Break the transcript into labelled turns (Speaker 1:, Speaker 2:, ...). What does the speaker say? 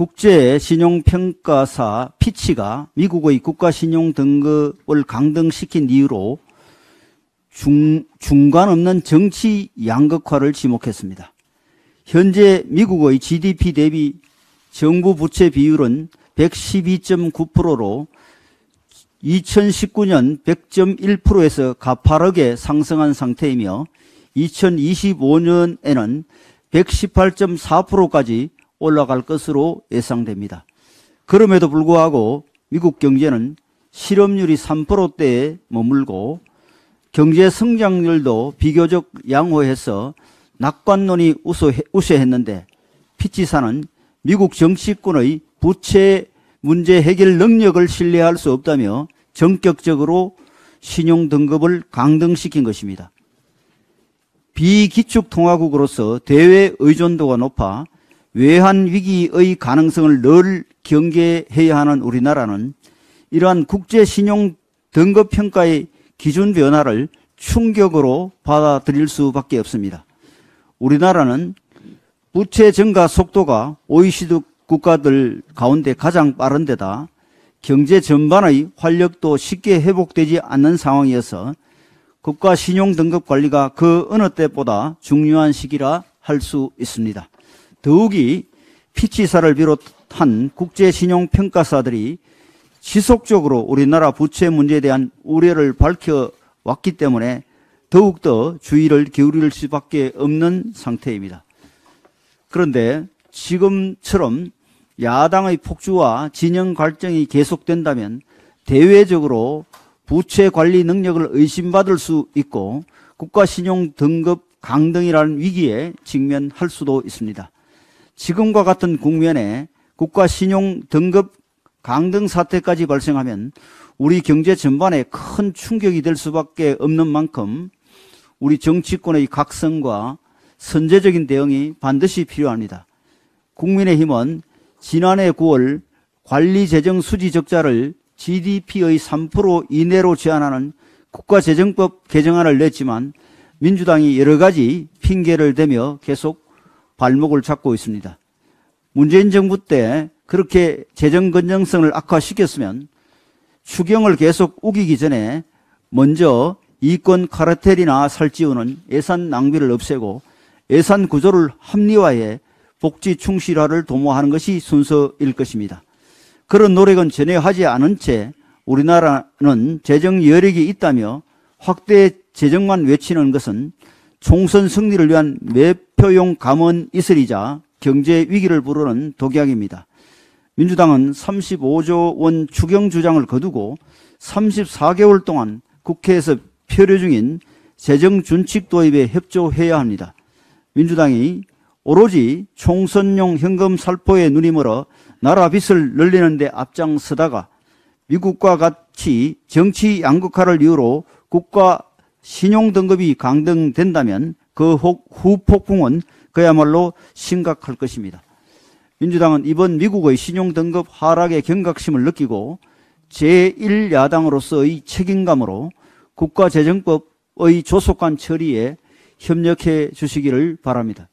Speaker 1: 국제신용평가사 피치가 미국의 국가신용 등급을 강등시킨 이유로 중간 없는 정치 양극화를 지목했습니다. 현재 미국의 GDP 대비 정부 부채 비율은 112.9%로 2019년 100.1%에서 가파르게 상승한 상태이며 2025년에는 118.4%까지 올라갈 것으로 예상됩니다. 그럼에도 불구하고 미국 경제는 실업률이 3%대에 머물고 경제 성장률도 비교적 양호해서 낙관론이 우세했는데 피치사는 미국 정치권의 부채 문제 해결 능력을 신뢰할 수 없다며 전격적으로 신용등급을 강등시킨 것입니다. 비기축통화국으로서 대외 의존도가 높아 외환 위기의 가능성을 늘 경계해야 하는 우리나라는 이러한 국제신용등급평가의 기준 변화를 충격으로 받아들일 수밖에 없습니다. 우리나라는 부채 증가 속도가 OECD 국가들 가운데 가장 빠른 데다 경제 전반의 활력도 쉽게 회복되지 않는 상황이어서 국가 신용등급 관리가 그 어느 때보다 중요한 시기라 할 수 있습니다. 더욱이 피치사를 비롯한 국제신용평가사들이 지속적으로 우리나라 부채 문제에 대한 우려를 밝혀왔기 때문에 더욱더 주의를 기울일 수밖에 없는 상태입니다. 그런데 지금처럼 야당의 폭주와 진영 갈등이 계속된다면 대외적으로 부채 관리 능력을 의심받을 수 있고 국가신용등급 강등이라는 위기에 직면할 수도 있습니다. 지금과 같은 국면에 국가신용등급 강등 사태까지 발생하면 우리 경제 전반에 큰 충격이 될 수밖에 없는 만큼 우리 정치권의 각성과 선제적인 대응이 반드시 필요합니다. 국민의힘은 지난해 9월 관리재정 수지 적자를 GDP의 3% 이내로 제한하는 국가재정법 개정안을 냈지만 민주당이 여러 가지 핑계를 대며 계속 발목을 잡고 있습니다. 문재인 정부 때 그렇게 재정 건전성을 악화시켰으면 추경을 계속 우기기 전에 먼저 이권 카르텔이나 살찌우는 예산 낭비를 없애고 예산 구조를 합리화해 복지 충실화를 도모하는 것이 순서일 것입니다. 그런 노력은 전혀 하지 않은 채 우리나라는 재정 여력이 있다며 확대 재정만 외치는 것은 총선 승리를 위한 매표용 감언 이슬이자 경제 위기를 부르는 독약입니다. 민주당은 35조 원 추경 주장을 거두고 34개월 동안 국회에서 표류 중인 재정 준칙 도입에 협조해야 합니다. 민주당이 오로지 총선용 현금 살포에 눈이 멀어 나라 빚을 늘리는 데 앞장서다가 미국과 같이 정치 양극화를 이유로 국가 신용등급이 강등된다면 그 후폭풍은 그야말로 심각할 것입니다. 민주당은 이번 미국의 신용등급 하락의 경각심을 느끼고 제1야당으로서의 책임감으로 국가재정법의 조속한 처리에 협력해 주시기를 바랍니다.